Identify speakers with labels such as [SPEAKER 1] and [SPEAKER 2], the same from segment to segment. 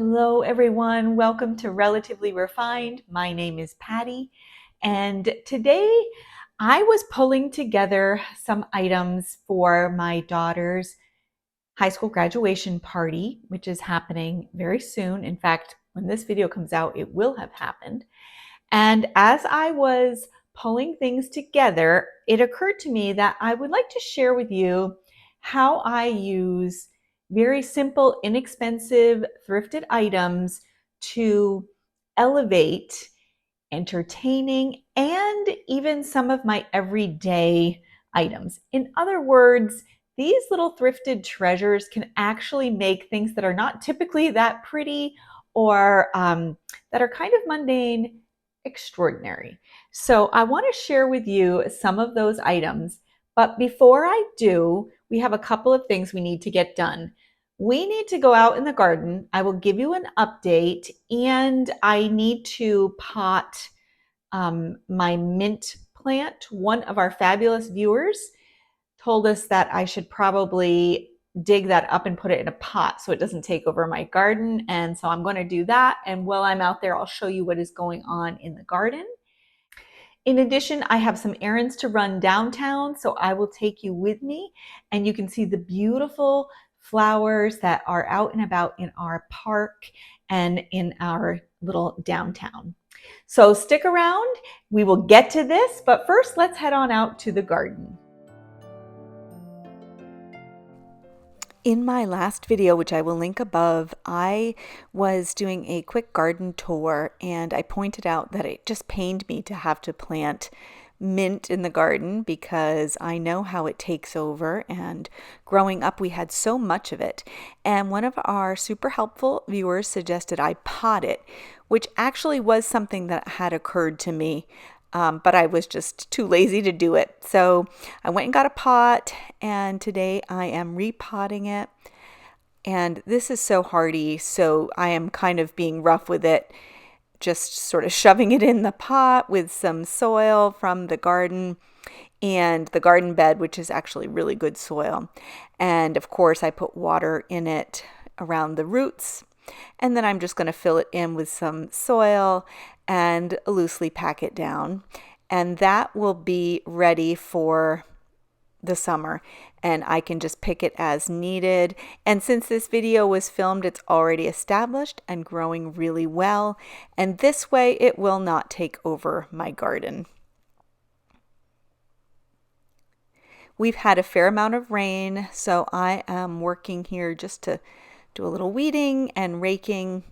[SPEAKER 1] Hello, everyone. Welcome to Relatively Refined. My name is Patty, and today I was pulling together some items for my daughter's high school graduation party, which is happening very soon. In fact, when this video comes out, it will have happened. And as I was pulling things together, it occurred to me that I would like to share with you how I use very simple, inexpensive, thrifted items to elevate entertaining and even some of my everyday items. In other words, these little thrifted treasures can actually make things that are not typically that pretty or that are kind of mundane extraordinary. So I want to share with you some of those items. But before I do, we have a couple of things we need to get done. We need to go out in the garden. I will give you an update, and I need to pot my mint plant. One of our fabulous viewers told us that I should probably dig that up and put it in a pot so it doesn't take over my garden. And so I'm going to do that. And while I'm out there, I'll show you what is going on in the garden. In addition, I have some errands to run downtown, so I will take you with me and you can see the beautiful flowers that are out and about in our park and in our little downtown. So stick around, we will get to this, but first let's head on out to the garden. In my last video, which I will link above, I was doing a quick garden tour and I pointed out that it just pained me to have to plant mint in the garden because I know how it takes over, and growing up we had so much of it. And one of our super helpful viewers suggested I pot it, which actually was something that had occurred to me. But I was just too lazy to do it. So I went and got a pot, and today I am repotting it. And this is so hardy, so I am kind of being rough with it, just sort of shoving it in the pot with some soil from the garden and the garden bed, which is actually really good soil. And of course, I put water in it around the roots. And then I'm just going to fill it in with some soil and loosely pack it down. And that will be ready for the summer, and I can just pick it as needed. And since this video was filmed, it's already established and growing really well. And this way it will not take over my garden. We've had a fair amount of rain, so I am working here just to do a little weeding and raking.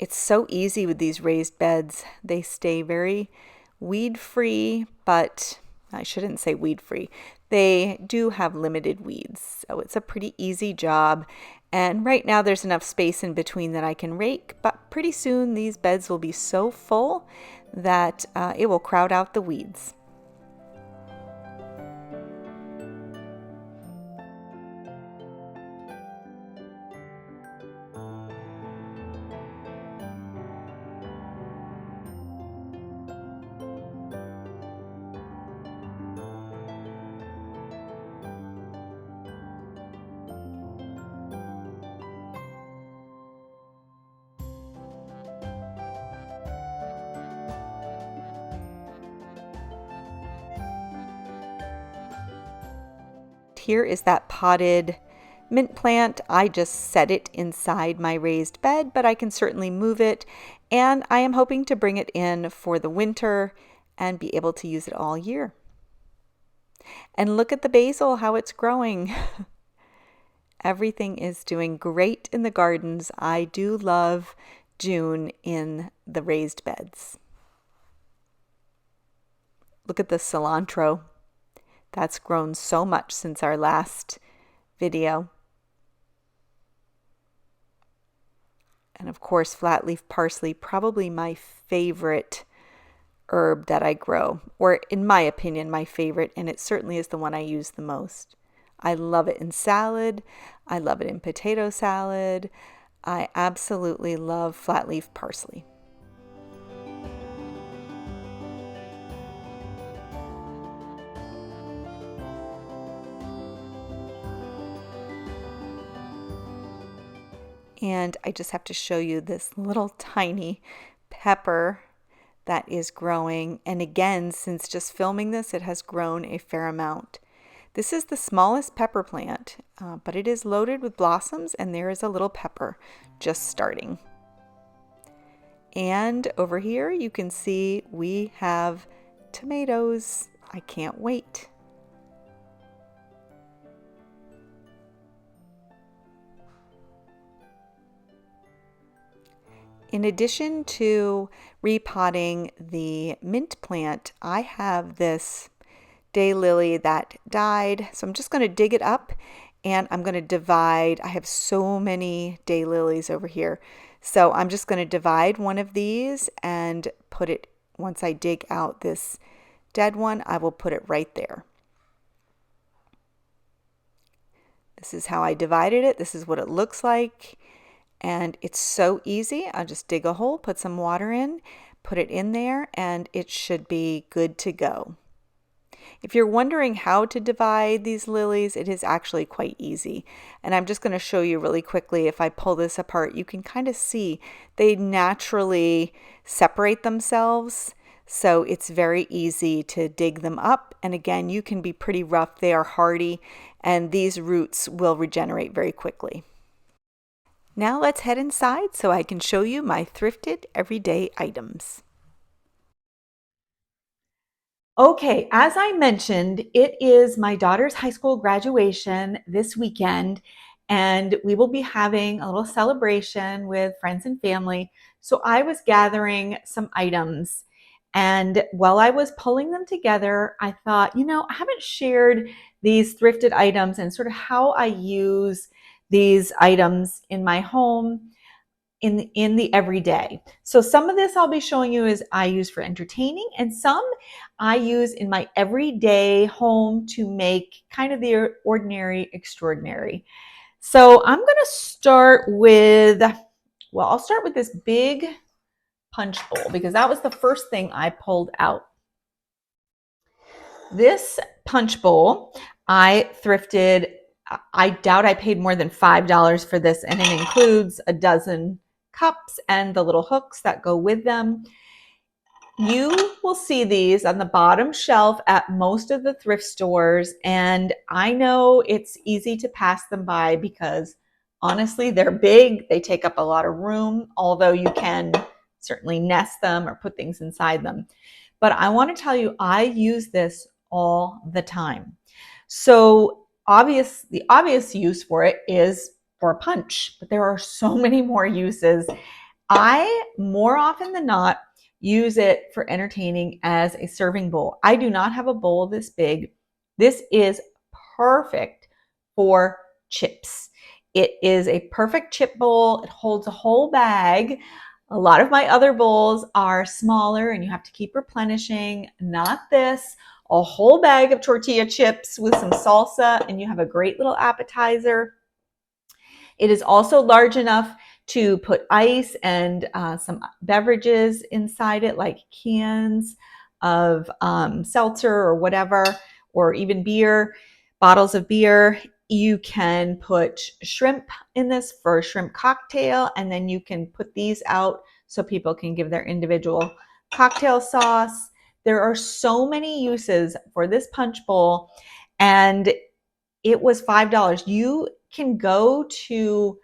[SPEAKER 1] It's so easy with these raised beds. They stay very weed-free, but I shouldn't say weed-free. They do have limited weeds, so it's a pretty easy job. And right now there's enough space in between that I can rake, but pretty soon these beds will be so full that it will crowd out the weeds. Here is that potted mint plant. I just set it inside my raised bed, but I can certainly move it, and I am hoping to bring it in for the winter and be able to use it all year. And look at the basil, how it's growing. Everything is doing great in the gardens. I do love June in the raised beds. Look at the cilantro. That's grown so much since our last video. And of course, flat leaf parsley, probably my favorite herb that I grow, or in my opinion, my favorite, and it certainly is the one I use the most. I love it in salad. I love it in potato salad. I absolutely love flat leaf parsley. And I just have to show you this little tiny pepper that is growing. And again, since just filming this, it has grown a fair amount. This is the smallest pepper plant, but it is loaded with blossoms, and there is a little pepper just starting. And over here you can see we have tomatoes. I can't wait. In addition to repotting the mint plant, I have this daylily that died. So I'm just going to dig it up and I'm going to divide. I have so many daylilies over here. So I'm just going to divide one of these and put it, once I dig out this dead one, I will put it right there. This is how I divided it. This is what it looks like. And it's so easy. I'll just dig a hole, put some water in, put it in there, and it should be good to go. If you're wondering how to divide these lilies, it is actually quite easy. And I'm just going to show you really quickly. If I pull this apart, you can kind of see they naturally separate themselves. So it's very easy to dig them up. And again, you can be pretty rough. They are hardy, and these roots will regenerate very quickly. Now let's head inside so I can show you my thrifted everyday items. Okay, as I mentioned, it is my daughter's high school graduation this weekend, and we will be having a little celebration with friends and family. So I was gathering some items, and while I was pulling them together, I thought, I haven't shared these thrifted items and sort of how I use these items in my home in the everyday. So some of this I'll be showing you is I use for entertaining, and some I use in my everyday home to make kind of the ordinary extraordinary. So I'm going to start with, I'll start with this big punch bowl because that was the first thing I pulled out. This punch bowl I thrifted. I doubt I paid more than $5 for this, and it includes a dozen cups and the little hooks that go with them. You will see these on the bottom shelf at most of the thrift stores, and I know it's easy to pass them by because honestly, they're big. They take up a lot of room, although you can certainly nest them or put things inside them. But I want to tell you, I use this all the time. So the obvious use for it is for punch, but there are so many more uses. I, more often than not, use it for entertaining as a serving bowl. I do not have a bowl this big. This is perfect for chips. It is a perfect chip bowl. It holds a whole bag. A lot of my other bowls are smaller and you have to keep replenishing. Not this. A whole bag of tortilla chips with some salsa, and you have a great little appetizer. It is also large enough to put ice and some beverages inside it, like cans of seltzer or whatever, or even beer, bottles of beer. You can put shrimp in this for a shrimp cocktail, and then you can put these out so people can give their individual cocktail sauce. There are so many uses for this punch bowl, and it was $5. You can go to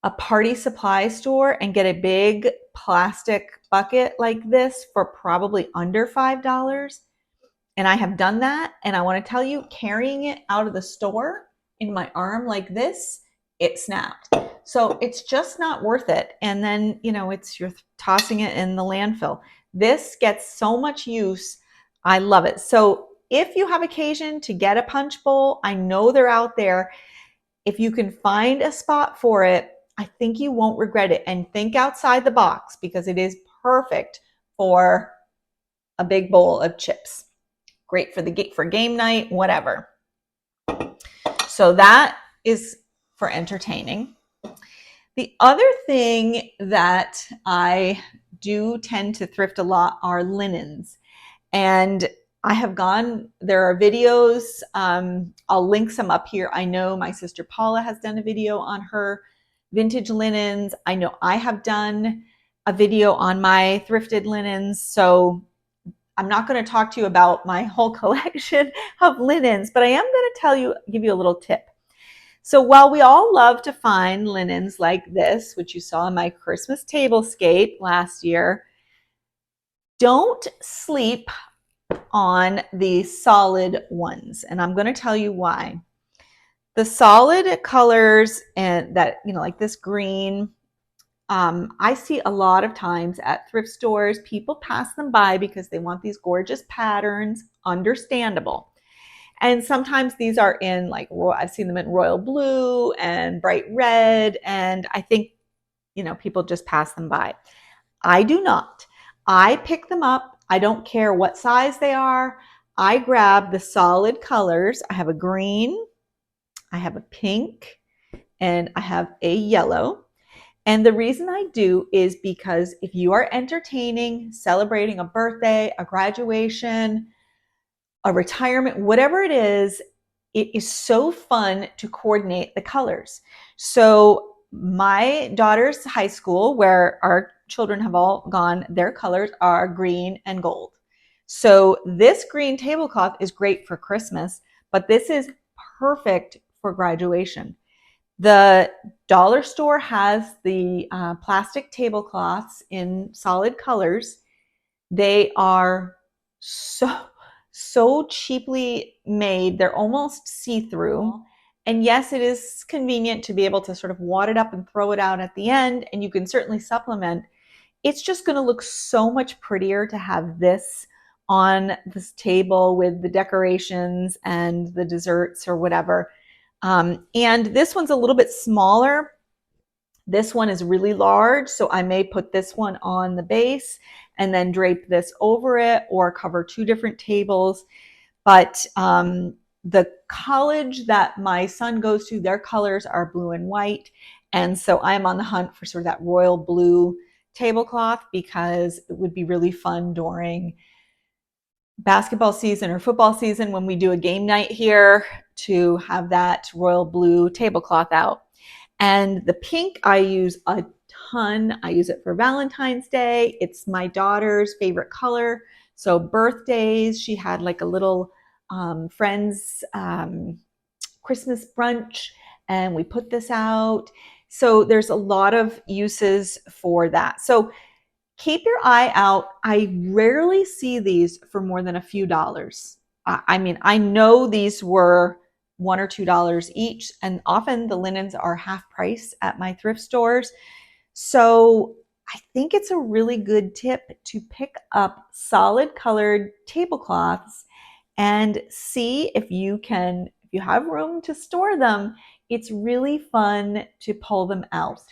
[SPEAKER 1] a party supply store and get a big plastic bucket like this for probably under $5. And I have done that. And I want to tell you, carrying it out of the store in my arm like this, it snapped. So it's just not worth it. And then, you're tossing it in the landfill. This gets so much use. I love it. So if you have occasion to get a punch bowl, I know they're out there. If you can find a spot for it, I think you won't regret it. And think outside the box because it is perfect for a big bowl of chips. Great for game night, whatever. So that is for entertaining. The other thing that I do tend to thrift a lot are linens. And there are videos. I'll link some up here. I know my sister Paula has done a video on her vintage linens. I know I have done a video on my thrifted linens, so I'm not going to talk to you about my whole collection of linens, but I am going to give you a little tip. So while we all love to find linens like this, which you saw in my Christmas tablescape last year, don't sleep on the solid ones. And I'm going to tell you why. The solid colors and that, like this green, I see a lot of times at thrift stores, people pass them by because they want these gorgeous patterns, understandable. And sometimes these are in I've seen them in royal blue and bright red. And I think, people just pass them by. I do not. I pick them up. I don't care what size they are. I grab the solid colors. I have a green, I have a pink, and I have a yellow. And the reason I do is because if you are entertaining, celebrating a birthday, a graduation, a retirement, whatever it is so fun to coordinate the colors. So my daughter's high school, where our children have all gone, their colors are green and gold. So this green tablecloth is great for Christmas, but this is perfect for graduation. The dollar store has the plastic tablecloths in solid colors. They are so cheaply made. They're almost see-through. And yes, it is convenient to be able to sort of wad it up and throw it out at the end, and you can certainly supplement. It's just going to look so much prettier to have this on this table with the decorations and the desserts or whatever. And this one's a little bit smaller. This one is really large, so I may put this one on the base and then drape this over it or cover two different tables. But the college that my son goes to, their colors are blue and white. And so I'm on the hunt for sort of that royal blue tablecloth because it would be really fun during basketball season or football season when we do a game night here to have that royal blue tablecloth out. And the pink I use a ton. I use it for Valentine's Day. It's my daughter's favorite color. So birthdays, she had like a little friend's Christmas brunch and we put this out. So there's a lot of uses for that. So keep your eye out. I rarely see these for more than a few dollars. I mean, I know these were $1 or $2 each, and often the linens are half price at my thrift stores. So I think it's a really good tip to pick up solid colored tablecloths and see if you have room to store them. It's really fun to pull them out.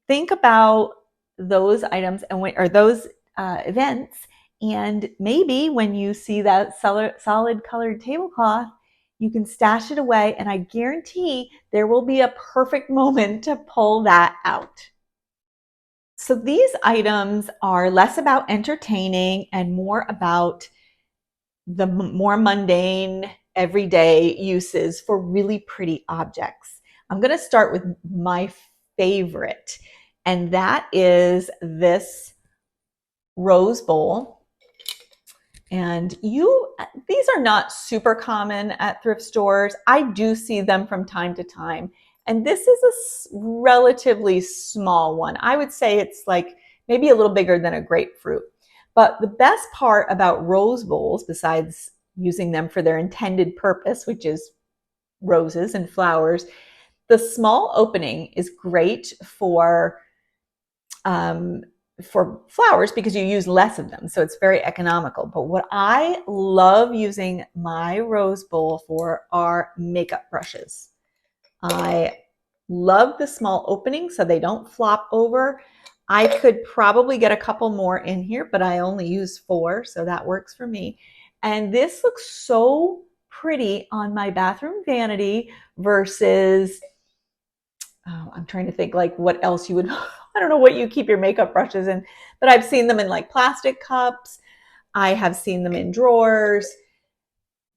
[SPEAKER 1] Think about those items or those events, and maybe when you see that solid colored tablecloth, you can stash it away, and I guarantee there will be a perfect moment to pull that out. So these items are less about entertaining and more about the more mundane, everyday uses for really pretty objects. I'm going to start with my favorite, and that is this rose bowl. And these are not super common at thrift stores. I do see them from time to time. And this is a relatively small one. I would say it's like maybe a little bigger than a grapefruit. But the best part about rose bowls, besides using them for their intended purpose, which is roses and flowers, the small opening is great for flowers because you use less of them. So it's very economical. But what I love using my rose bowl for are makeup brushes. I love the small opening so they don't flop over. I could probably get a couple more in here, but I only use 4, so that works for me. And this looks so pretty on my bathroom vanity versus, I'm trying to think like what else you would, I don't know what you keep your makeup brushes in, but I've seen them in like plastic cups. I have seen them in drawers.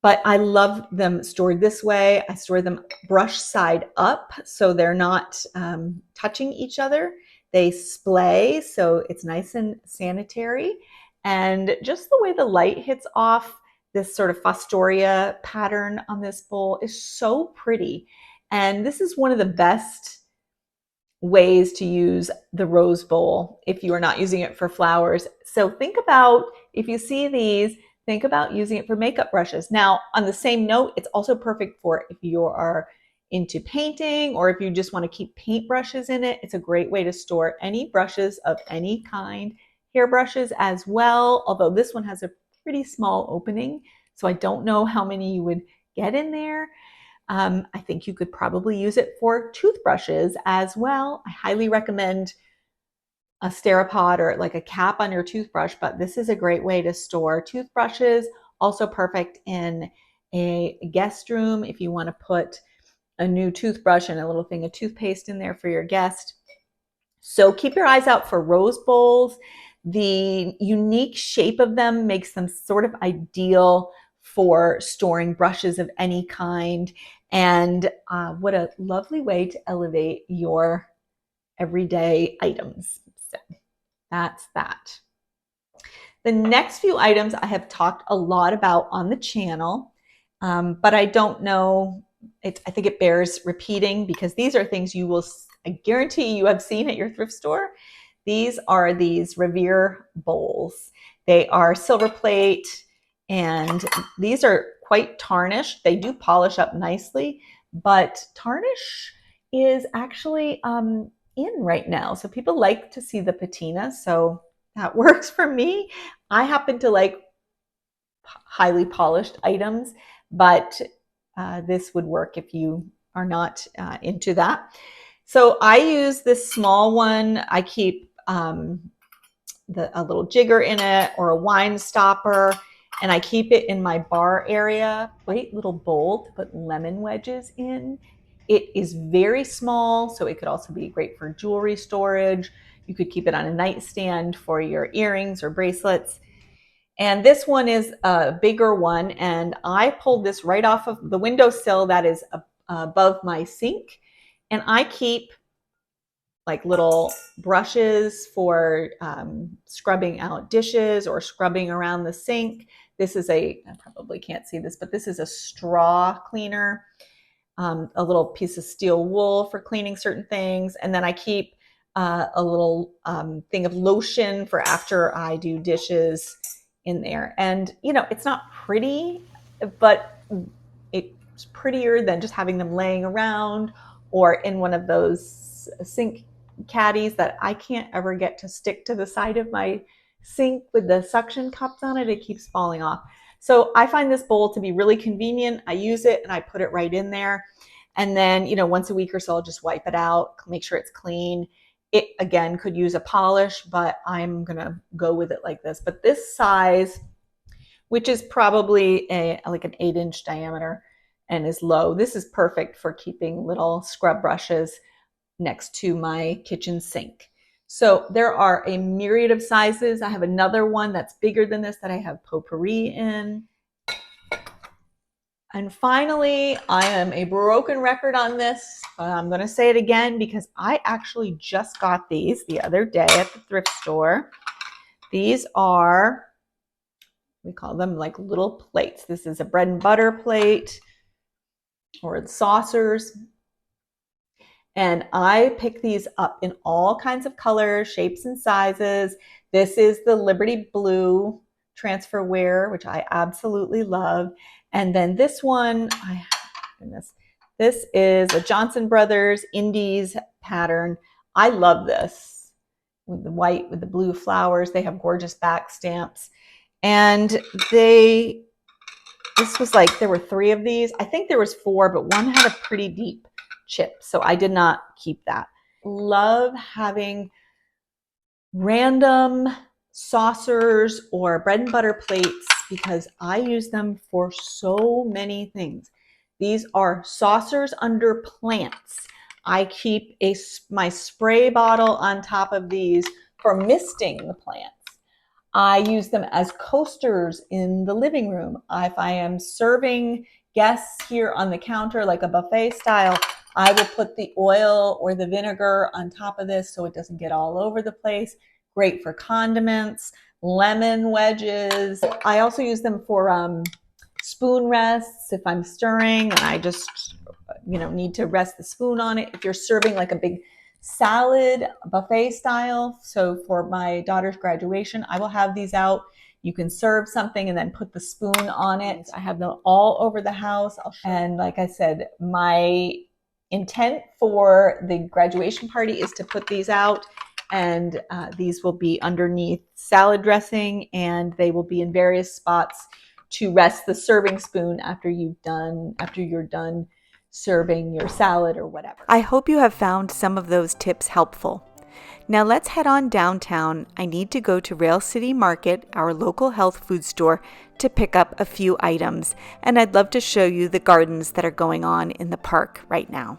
[SPEAKER 1] but I love them stored this way. I store them brush side up so they're not touching each other. They splay, so it's nice and sanitary. And just the way the light hits off this sort of fostoria pattern on this bowl is so pretty. And this is one of the best ways to use the rose bowl if you are not using it for flowers. So think about, if you see these, think about using it for makeup brushes. Now, on the same note, it's also perfect for if you are into painting or if you just want to keep paint brushes in it. It's a great way to store any brushes of any kind, hair brushes as well, although this one has a pretty small opening, so I don't know how many you would get in there. I think you could probably use it for toothbrushes as well. I highly recommend a Sterapod or like a cap on your toothbrush, but this is a great way to store toothbrushes. Also perfect in a guest room if you want to put a new toothbrush and a little thing of toothpaste in there for your guest. So keep your eyes out for rose bowls. The unique shape of them makes them sort of ideal for storing brushes of any kind. And what a lovely way to elevate your everyday items. So that's that. The next few items I have talked a lot about on the channel, but I don't know, I think it bears repeating because these are things you will, I guarantee you have seen at your thrift store. These are these Revere bowls. They are silver plate and these are quite tarnished. They do polish up nicely, but tarnish is actually in right now. So people like to see the patina. So that works for me. I happen to like highly polished items, but this would work if you are not into that. So I use this small one. I keep a little jigger in it or a wine stopper, and I keep it in my bar area. Great little bowl to put lemon wedges in. It is very small, so it could also be great for jewelry storage. You could keep it on a nightstand for your earrings or bracelets. And this one is a bigger one, and I pulled this right off of the windowsill that is above my sink. And I keep like little brushes for scrubbing out dishes or scrubbing around the sink. This is I probably can't see this, but this is a straw cleaner, a little piece of steel wool for cleaning certain things. And then I keep a little thing of lotion for after I do dishes in there. And, you know, it's not pretty, but it's prettier than just having them laying around or in one of those sink caddies that I can't ever get to stick to the side of my sink with the suction cups on it. It keeps falling off. So I find this bowl to be really convenient. I use it and I put it right in there. And then, you know, once a week or so, I'll just wipe it out, make sure it's clean. It, again, could use a polish, but I'm going to go with it like this. But this size, which is probably like an 8-inch diameter and is low, this is perfect for keeping little scrub brushes next to my kitchen sink. So there are a myriad of sizes. I have another one that's bigger than this that I have potpourri in. And finally, I am a broken record on this. I'm going to say it again because I actually just got these the other day at the thrift store. These are, we call them like little plates. This is a bread and butter plate or saucers. And I pick these up in all kinds of colors, shapes, and sizes. This is the Liberty Blue transferware, which I absolutely love. And then this one, this is a Johnson Brothers Indies pattern. I love this with the white, with the blue flowers. They have gorgeous back stamps. And this was like, there were 3 of these. I think there was 4, but one had a pretty deep chip, so I did not keep that. Love having random saucers or bread and butter plates because I use them for so many things. These are saucers under plants. I keep my spray bottle on top of these for misting the plants. I use them as coasters in the living room. If I am serving guests here on the counter, like a buffet style, I will put the oil or the vinegar on top of this so it doesn't get all over the place. Great for condiments, lemon wedges. I also use them for spoon rests if I'm stirring and I just, need to rest the spoon on it. If you're serving like a big salad buffet style. So for my daughter's graduation, I will have these out. You can serve something and then put the spoon on it. I have them all over the house. And like I said, my intent for the graduation party is to put these out, and these will be underneath salad dressing, and they will be in various spots to rest the serving spoon after you're done serving your salad or whatever. I hope you have found some of those tips helpful. Now let's head on downtown. I need to go to Rail City Market, our local health food store, to pick up a few items, and I'd love to show you the gardens that are going on in the park right now.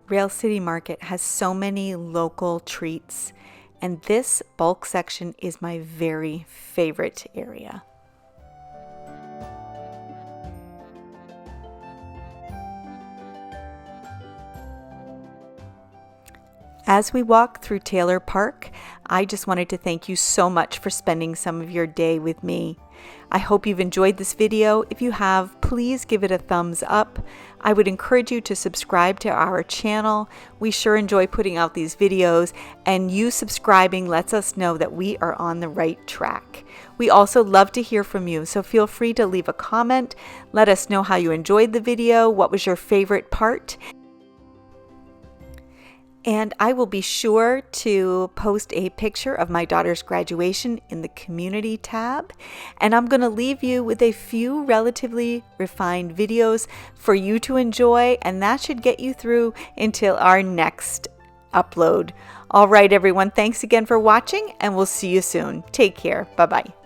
[SPEAKER 1] Rail City Market has so many local treats, and this bulk section is my very favorite area. As we walk through Taylor Park, I just wanted to thank you so much for spending some of your day with me. I hope you've enjoyed this video. If you have, please give it a thumbs up. I would encourage you to subscribe to our channel. We sure enjoy putting out these videos, and you subscribing lets us know that we are on the right track. We also love to hear from you, so feel free to leave a comment. Let us know how you enjoyed the video, what was your favorite part. And I will be sure to post a picture of my daughter's graduation in the community tab. And I'm going to leave you with a few relatively refined videos for you to enjoy, and that should get you through until our next upload. All right, everyone, thanks again for watching, and we'll see you soon. Take care. Bye-bye.